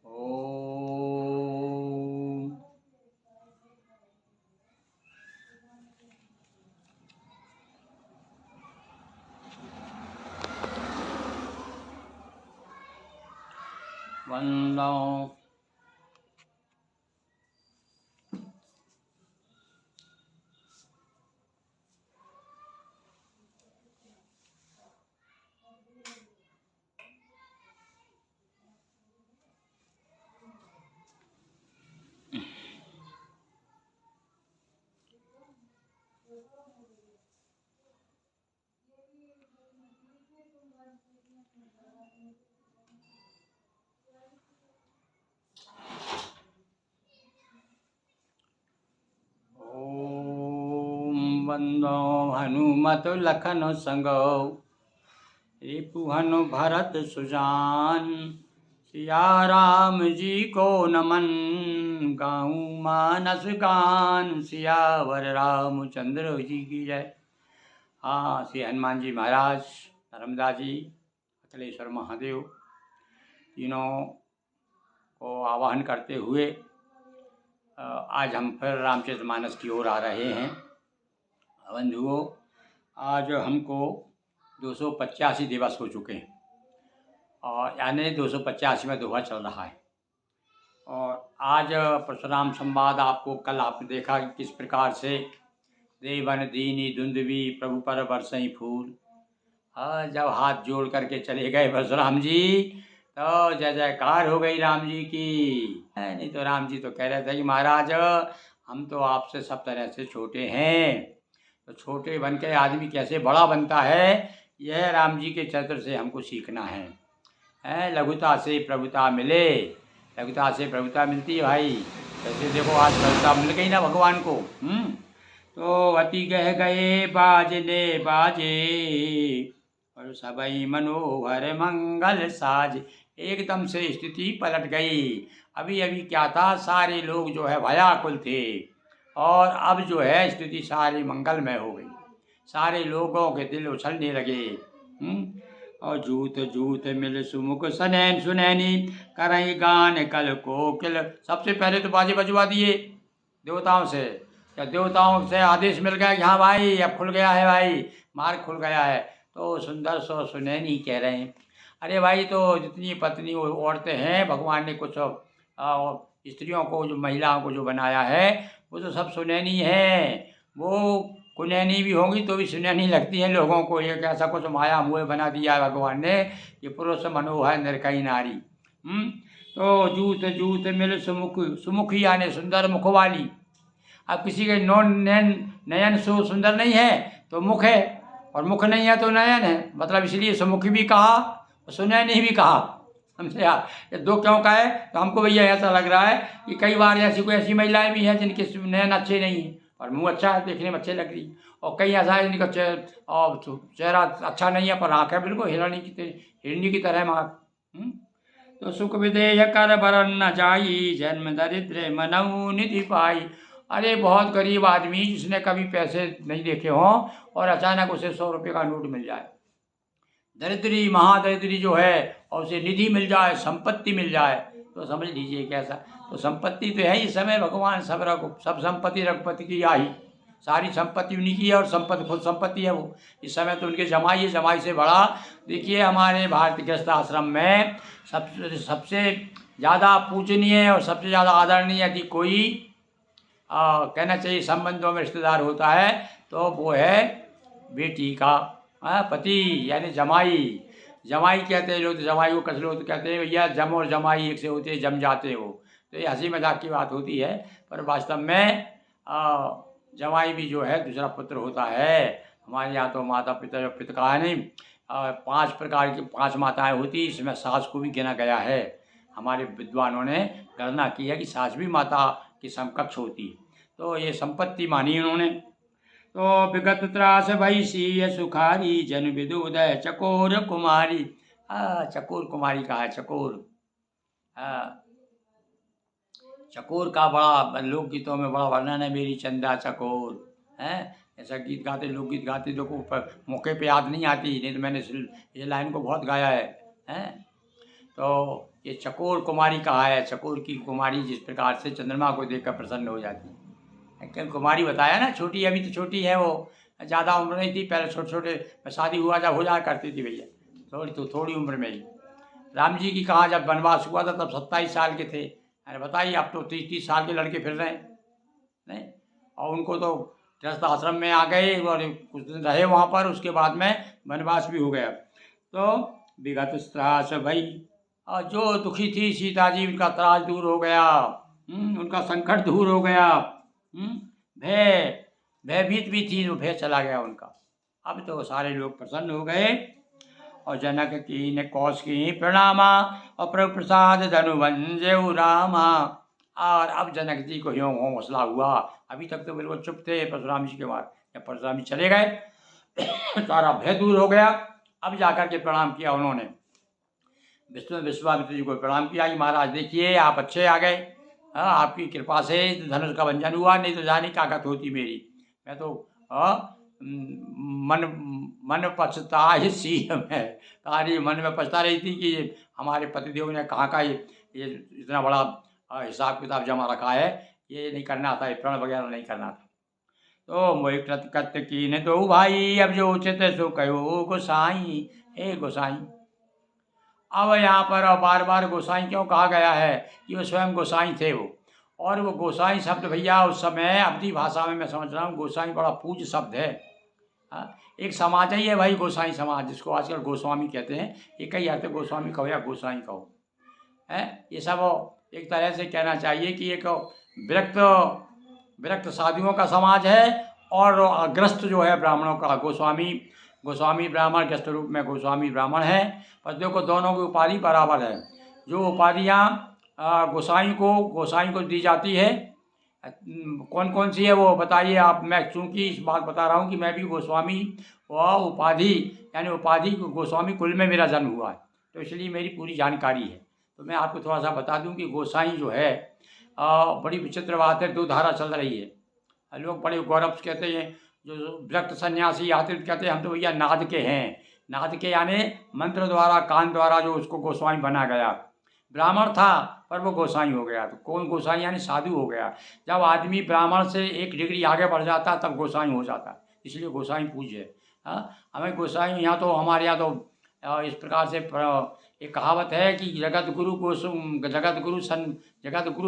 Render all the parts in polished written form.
ओम वंदो वंदो हनुमत लखन संगो रिपुहनु भरत सुजान। सिया राम जी को नमन गाऊं मानस गान। सियावर रामचंद्र जी की जय। हाँ, श्री हनुमान जी महाराज, नर्मदा जी, अखिलेश्वर महादेव तीनों को आवाहन करते हुए आज हम फिर रामचरितमानस की ओर आ रहे हैं। बंधुओं, आज हमको 285 दिवस हो चुके हैं और यानी 285वां दोहा चल रहा है। और आज परशुराम संवाद आपको कल आपने देखा कि किस प्रकार से देवन दीनी धुंधवी प्रभु पर बरसई फूल। जब हाथ जोड़ करके चले गए परशुराम जी तो जय जयकार हो गई राम जी की। नहीं तो राम जी तो कह रहे थे कि महाराज हम तो आपसे सब तरह से छोटे हैं, तो छोटे बन के आदमी कैसे बड़ा बनता है, यह राम जी के चरित्र से हमको सीखना है। लघुता से प्रभुता मिले, लघुता से प्रभुता मिलती है भाई। जैसे देखो आज प्रभुता मिल गई ना भगवान को। तो अति कह गए बाजने बाजे और सबई मनोहर मंगल साज। एकदम से स्थिति पलट गई। अभी अभी क्या था, सारे लोग जो है भयाकुल थे और अब जो है स्थिति सारी मंगलमय हो गई। सारे लोगों के दिल उछलने लगे। और जूत जूत मिल सुमुख सनैन सुनैनी करई गान कल कोकिल। सबसे पहले तो बाजे बजवा दिए देवताओं से। या देवताओं से आदेश मिल गया कि हाँ भाई अब खुल गया है, भाई मार्ग खुल गया है। तो सुंदर सो सुनैनी कह रहे हैं। अरे भाई, तो जितनी पत्नी औरतें हैं, भगवान ने कुछ स्त्रियों को, जो महिलाओं को जो बनाया है, वो तो सब सुनैनी हैं। वो कुनैनी भी होंगी तो भी सुनैनी लगती हैं लोगों को। ये कैसा कुछ माया मुँह बना दिया है भगवान ने कि पुरुष मनोहर निरकई नारी। तो जूत जूत मिल सुमुख, सुमुख यानी सुंदर मुख वाली। अब किसी के नयन सो सुंदर नहीं है तो मुख है, और मुख नहीं है तो नयन है। मतलब इसलिए सुमुखी भी कहा और सुनैनी भी कहा। समझे आप? ये दो क्यों कहा है? तो हमको भैया ऐसा लग रहा है कि कई बार ऐसी महिलाएं भी हैं जिनके नयन अच्छे नहीं हैं और मुंह अच्छा है, देखने में अच्छे लग रही। और कई ऐसा है जिनका चेहरा अच्छा नहीं है पर आंखें बिल्कुल हिरणी की तरह मार। तो सुख विदेह कर बरन न जाई, जन्म दरिद्र मनऊ निधि पाई। अरे बहुत गरीब आदमी जिसने कभी पैसे नहीं देखे हों और अचानक उसे 100 रुपये का नोट मिल जाए, दरिद्री महादरिद्री जो है, और उसे निधि मिल जाए, संपत्ति मिल जाए, तो समझ लीजिए कैसा। तो संपत्ति तो है ही, समय भगवान सब संपत्ति रघुपति की आई। सारी संपत्ति उन्हीं की है और संपत्ति खुद संपत्ति है वो। इस समय तो उनके जमाई है, जमाई से बड़ा। देखिए हमारे भारत गृहस्थ आश्रम में सबसे ज़्यादा पूजनीय और सबसे ज़्यादा आदरणीय यदि कोई कहना चाहिए संबंधों में रिश्तेदार होता है तो वो है बेटी का पति, यानी जमाई। जमाई कहते हैं लोग, जमाई को कस लोग कहते हैं भैया जम और जमाई एक से होते हैं, जम जाते हो। तो ये हंसी मजाक की बात होती है, पर वास्तव में जमाई भी जो है दूसरा पुत्र होता है। हमारे यहाँ तो माता पिता पिता है नहीं, 5 प्रकार की 5 माताएं होती, इसमें सास को भी गिना गया है। हमारे विद्वानों ने गणना की है कि सास भी माता की समकक्ष होती। तो ये संपत्ति मानी उन्होंने। तो विगत त्रास भई सीय सुखारी, जन विदुदय चकोर कुमारी। चकोर कुमारी कहा है, चकोर। चकोर का बड़ा लोकगीतों में बड़ा वर्णन है, मेरी चंदा चकोर है। ऐसा गीत गाते, लोकगीत गाते, जो को मौके पे याद नहीं आती, नहीं तो मैंने ये लाइन को बहुत गाया है। तो ये चकोर कुमारी कहा है, चकोर की कुमारी जिस प्रकार से चंद्रमा को देखकर प्रसन्न हो जाती है। कल कुमारी बताया ना, छोटी अभी तो छोटी है वो, ज़्यादा उम्र नहीं थी, पहले छोटे छोटे शादी हुआ जब हो जाया करती थी भैया, थोड़ी उम्र में ही। राम जी की कहा जब वनवास हुआ था तब 27 साल के थे। अरे बताइए, अब तो 30-30 साल के लड़के फिर रहे हैं, नहीं। और उनको तो गृहस्थ आश्रम में आ गए और कुछ दिन रहे वहाँ पर, उसके बाद में वनवास भी हो गया। तो विगत त्रास भई, और जो दुखी थी सीता जी, उनका त्रास दूर हो गया, उनका संकट दूर हो गया, भय भयभीत भी थी, तो भय चला गया उनका। अब तो सारे लोग प्रसन्न हो गए। और जनक की ने कौश की प्रणामा, और प्रभु प्रसाद धनुवंजय रामा। और अब जनक जी को यूँ हौसला हुआ, अभी तक तो बिल्कुल चुप थे परशुराम जी के बाद, जब परशुराम जी चले गए सारा भय दूर हो गया। अब जाकर के प्रणाम किया उन्होंने, विश्वामित्र जी को प्रणाम किया कि महाराज देखिए आप अच्छे आ गए, आपकी कृपा से धनुष का भंजन हुआ, नहीं तो जाने क्या गत होती मेरी। मैं तो मन मन पछताए सी है, तारी मन में पछता रही थी कि हमारे पतिदेव ने कहाँ का ये इतना बड़ा हिसाब किताब जमा रखा है, ये नहीं करना था, ये प्रण वगैरह नहीं करना था। तो मोहि कृत कत कीन दो भाई, अब जो उचित सो कहो गोसाई, हे गोसाई। अब यहाँ पर बार बार गोसाई क्यों कहा गया है कि वो स्वयं गोसाई थे वो, और वो गोसाई शब्द भैया उस समय अवधी भाषा में मैं समझ रहा हूँ गोसाई बड़ा पूज्य शब्द है। एक समाज ही है भाई गोसाई समाज, जिसको आजकल गोस्वामी कहते हैं, एक ही अर्थ गोस्वामी कहो या गोसाई कहो, है ये सब एक तरह से कहना चाहिए कि एक विरक्त साधुओं का समाज है, और अग्रस्त जो है ब्राह्मणों का गोस्वामी ब्राह्मण, ग्रस्त रूप में गोस्वामी ब्राह्मण है। पर देखो दोनों की उपाधि बराबर है। जो उपाधियाँ गोसाई को दी जाती है, कौन कौन सी है वो बताइए आप। मैं चूँकि इस बात बता रहा हूँ कि मैं भी गोस्वामी व उपाधि यानी उपाधि गोस्वामी कुल में मेरा जन्म हुआ है, तो इसलिए मेरी पूरी जानकारी है। तो मैं आपको थोड़ा सा बता दूं कि गोसाई जो है बड़ी विचित्र बात है, दो धारा चल रही है। लोग बड़े गौरव से कहते हैं, जो विरक्त सन्यासी आते हैं कहते हैं हम तो भैया नाद के हैं। नाद के यानी मंत्र द्वारा, कान द्वारा जो उसको गोस्वामी बना गया। ब्राह्मण था पर वो गोसाई हो गया, तो कौन गोसाई यानी साधु हो गया। जब आदमी ब्राह्मण से एक डिग्री आगे बढ़ जाता तब गोसाई हो जाता, इसलिए गोसाई पूज्य है। हमें गोसाई यहाँ तो हमारे यहाँ तो इस प्रकार से एक कहावत है कि जगत गुरु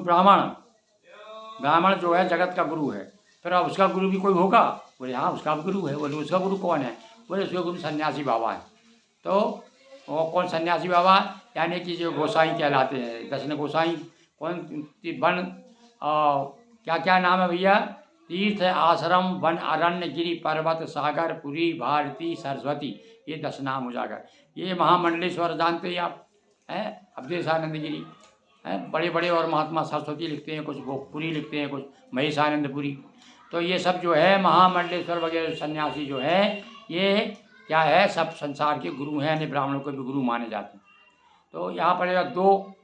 ब्राह्मण जो है जगत का गुरु है। फिर अब उसका गुरु भी कोई होगा, बोले हाँ उसका गुरु है। बोले उसका गुरु कौन है, बोले उसका गुरु सन्यासी बाबा है। तो वो कौन सन्यासी बाबा, यानी कि जो गोसाई कहलाते हैं, दक्षिण गोसाई। कौन वन क्या क्या नाम है भैया, तीर्थ आश्रम वन अरण्य गिरि पर्वत सागर पुरी भारती सरस्वती, ये 10 नाम उजागर। ये महामंडलेश्वर जानते हैं आप, हैं अवधेशानंद गिरी हैं, बड़े बड़े और महात्मा सरस्वती लिखते हैं, कुछ भोगपुरी लिखते हैं, कुछ महेशानंदपुरी। तो ये सब जो है महामंडलेश्वर वगैरह सन्यासी जो है, ये क्या है, सब संसार के गुरु हैं, यानी ब्राह्मणों को भी गुरु माने जाते हैं। तो यहाँ पर 2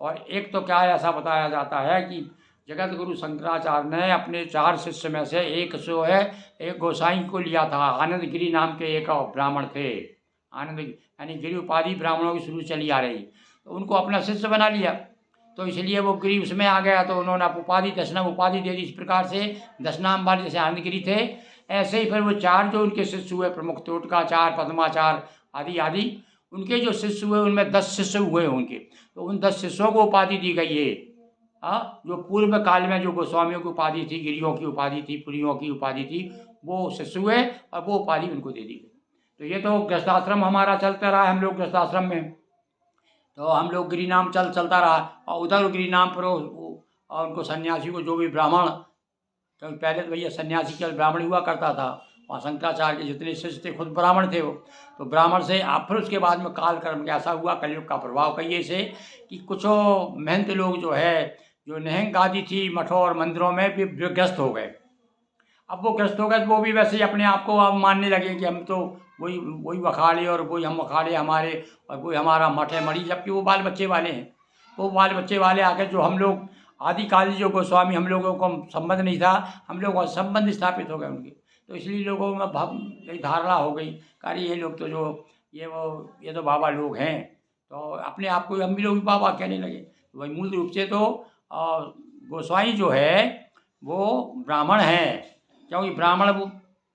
और 1 तो क्या है, ऐसा बताया जाता है कि जगत गुरु शंकराचार्य ने अपने 4 शिष्य में से एक गोसाई को लिया था। आनंद गिरी नाम के एक ब्राह्मण थे, आनंद यानी गिरी उपाधि ब्राह्मणों की शुरू चली आ रही, तो उनको अपना शिष्य बना लिया। तो इसलिए वो गिरी उसमें आ गया, तो उन्होंने उपाधि दशनाम उपाधि दे दी। इस प्रकार से 10 नाम वाले जैसे आनंद गिरी थे, ऐसे ही फिर वो 4 जो उनके शिष्य हुए, प्रमुख तोटकाचार्य, पद्माचार्य आदि आदि, उनके जो शिष्य हुए उनमें 10 शिष्य हुए उनके, तो उन 10 शिष्यों को उपाधि दी गई है। जो पूर्व काल में जो गोस्वामियों की उपाधि थी, गिरियों की उपाधि थी, पुरियों की उपाधि थी, वो शिष्य हुए और वो उपाधि उनको दे दी गई। तो ये तो गृहस्थाश्रम हमारा चलता रहा, हम लोग गृहस्थाश्रम में, तो हम लोग गिरी नाम चलता रहा। और उधर गिरी नाम पर और उनको सन्यासी को जो भी ब्राह्मण, क्योंकि पहले तो भैया सन्यासी केवल ब्राह्मण हुआ करता था, और शंकराचार्य के जितने शिष्य थे खुद ब्राह्मण थे वो, तो ब्राह्मण से आप फिर उसके बाद में काल कर्म ऐसा हुआ, कलयुग का प्रभाव कहिए से कि कुछ महंत लोग जो है, जो निहंग आदि थी मठों और मंदिरों में भी ग्रस्त हो गए। अब वो ग्रस्त हो गए तो वो भी वैसे ही अपने आप को अब मानने लगे कि हम तो वही अखाड़े और वही हम अखाड़े हमारे और वही हमारा मठ है मड़ी, जबकि वो बाल बच्चे वाले हैं। वो बाल बच्चे वाले आकर जो हम लोग आदिकाली जो गोस्वामी, हम लोगों को संबंध नहीं था, हम लोग संबंध स्थापित हो गए उनके। तो इसलिए लोगों में धारणा हो गई, अरे ये लोग तो जो ये तो बाबा लोग हैं, तो अपने आप को हम भी लोग बाबा कहने लगे। तो वही मूल रूप से तो गोसाई जो है वो ब्राह्मण है, क्योंकि ब्राह्मण वो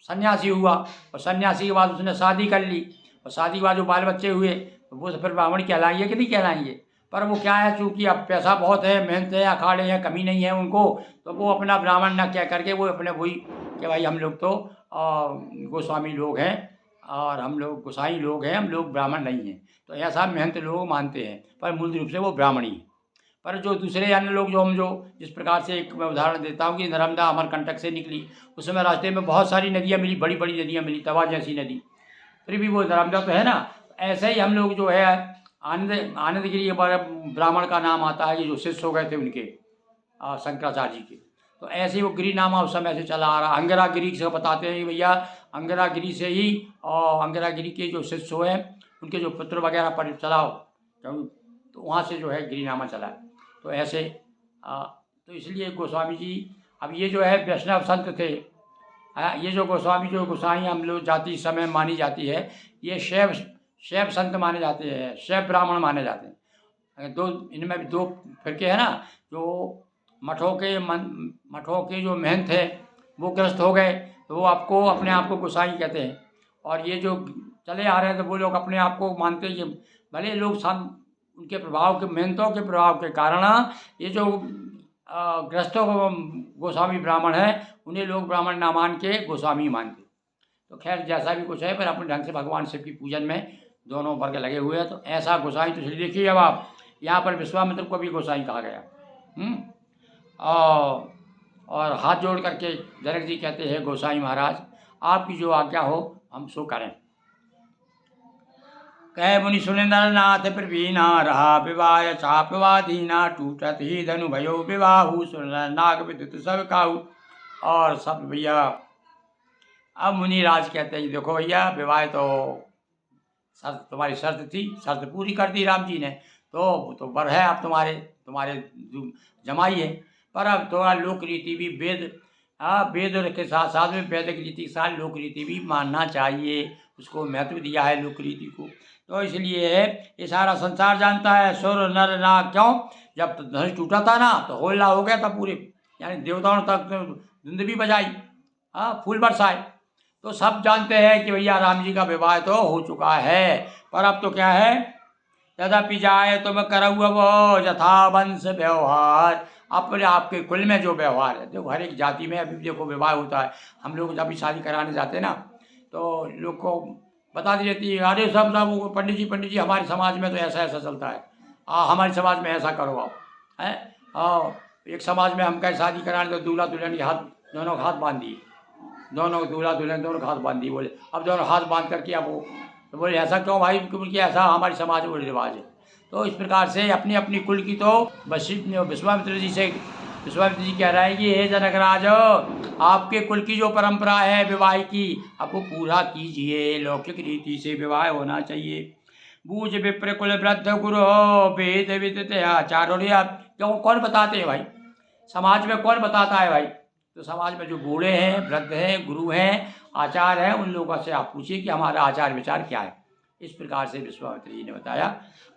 सन्यासी हुआ और सन्यासी के बाद उसने शादी कर ली और शादी के बाद जो बाल बच्चे हुए तो वो तो फिर ब्राह्मण कहलाएंगे कि नहीं कहलाएंगे। पर वो क्या है, चूँकि अब पैसा बहुत है, मेहनत है, अखाड़े हैं, कमी नहीं है उनको, तो वो अपना ब्राह्मण न कह करके वो अपने वही कि भाई हम लोग तो गोस्वामी लोग हैं और हम लोग गोसाई लोग हैं, हम लोग ब्राह्मण नहीं हैं। तो ऐसा मेहनत लोग मानते हैं, पर मूल रूप से वो ब्राह्मण ही है। पर जो दूसरे अन्य लोग जो जिस प्रकार से एक मैं उदाहरण देता हूँ कि नर्मदा अमरकंटक से निकली, उस समय रास्ते में बहुत सारी नदियाँ मिली, बड़ी बड़ी नदियाँ मिली, तवा जैसी नदी, फिर भी वो नर्मदा तो है ना। ऐसे ही हम लोग जो है आनंदगिरी के बारे ब्राह्मण का नाम आता है, ये जो शिष्य हो गए थे उनके शंकराचार्य जी के। तो ऐसे ही वो गिरिनामा उस समय से चला आ रहा। अंगरागिरी से बताते हैं कि भैया अंगरागिरी से ही, और अंगरागिरी के जो शिष्य हैं उनके जो पुत्र वगैरह पर चलाओ, तो वहाँ से जो है गिरिनामा चला है। तो ऐसे तो इसलिए गोस्वामी जी, अब ये जो है वैष्णव संत थे, ये जो गोस्वामी जो गोसाई हम लोग जाति इस समय मानी जाती है, ये शैव संत माने जाते हैं, शैव ब्राह्मण माने जाते हैं। दो इनमें भी दो फिरके हैं ना, जो मठों के जो महंत है वो ग्रस्त हो गए, तो वो आपको अपने आप को गोसाई कहते हैं। और ये जो चले आ रहे हैं तो वो लोग अपने आप को मानते हैं कि भले लोग उनके प्रभाव के, महंतों के प्रभाव के कारण ये जो ग्रस्तों गोस्वामी ब्राह्मण है, उन्हें लोग ब्राह्मण ना मान के गोस्वामी मानते। तो खैर जैसा भी कुछ है, पर अपने ढंग से भगवान शिव की पूजन में दोनों वर्ग लगे हुए हैं। तो ऐसा गोसाई तो इसलिए देखिए, अब आप यहाँ पर विश्वामित्र को भी गोसाई कहा गया। और हाथ जोड़ करके जनक जी कहते हैं, गोसाई महाराज आपकी जो आज्ञा हो हम सो करें। कह मुनि सुरेंद्र नाथ प्रवीणा, रहा विवाह चापवादीना, टूटत ही धनु भयो विवाहु, सुरेंद्र नाग विद्युत सब काहू। और सब भैया अब मुनिराज कहते हैं, देखो भैया विवाह तो शर्त, तुम्हारी शर्त थी, शर्त पूरी कर दी राम जी ने, तो वर है अब तुम्हारे जमाई है। पर अब थोड़ा लोक रीति भी वेद के साथ साथ में वैदिक रीति के साथ लोक रीति भी मानना चाहिए, उसको महत्व दिया है लोक रीति को। तो इसलिए ये सारा संसार जानता है, सुर नर नाग, क्यों जब धनुष टूटा था ना तो होल्ला हो गया था पूरे, यानी देवताओं तक धुंध भी बजाई, फूल बरसाए। तो सब जानते हैं कि भैया राम जी का विवाह तो हो चुका है। पर अब तो क्या है, यद्यपि जाए तुम करऊ अब यथा वंश व्यवहार, अपने आपके कुल में जो व्यवहार है। देखो हर एक जाति में अभी देखो विवाह होता है, हम लोग जब भी शादी कराने जाते हैं ना तो लोग को बता दी जाती है, अरे सब पंडित जी हमारे समाज में तो ऐसा ऐसा चलता है, हमारे समाज में ऐसा करो आप हैं। एक समाज में हम कहीं शादी कराने तो दूल्हा दुल्हन के हाथ, दोनों हाथ बांध दिए, दोनों दूल्हा दुल्हन दोनों हाथ बांध दिए। बोले अब दोनों हाथ बांध करके अब वो, तो बोले ऐसा क्यों भाई, क्योंकि ऐसा हमारे समाज में रिवाज है। तो इस प्रकार से अपनी अपनी कुल की तो विश्वामित्र जी कह रहे हैं कि हे जनकराज, आपके कुल की जो परंपरा है विवाह की, अब वो पूरा कीजिए, लौकिक रीति से विवाह होना चाहिए। बूझ विप्र कुल वृद्ध गुरु वेद विदित आचार्य। क्यों कौन बताते हैं भाई, समाज में कौन बताता है भाई, तो समाज में जो बूढ़े हैं, वृद्ध हैं, गुरु हैं, आचार्य हैं, उन लोगों से आप पूछिए कि हमारा आचार विचार क्या है। इस प्रकार से विश्वामित्र जी ने बताया।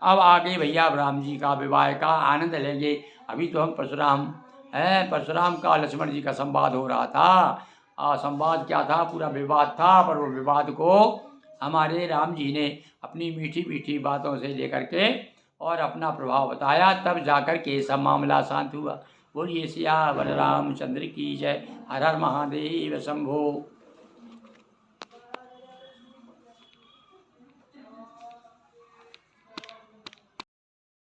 अब आगे भैया राम जी का विवाह का आनंद लेंगे। अभी तो हम परशुराम का लक्ष्मण जी का संवाद हो रहा था। संवाद क्या था, पूरा विवाद था, पर वो विवाद को हमारे राम जी ने अपनी मीठी मीठी बातों से लेकर के और अपना प्रभाव बताया, तब जाकर के सब मामला शांत हुआ। बोलिए सियावर रामचंद्र की जय। हर हर महादेव शंभो।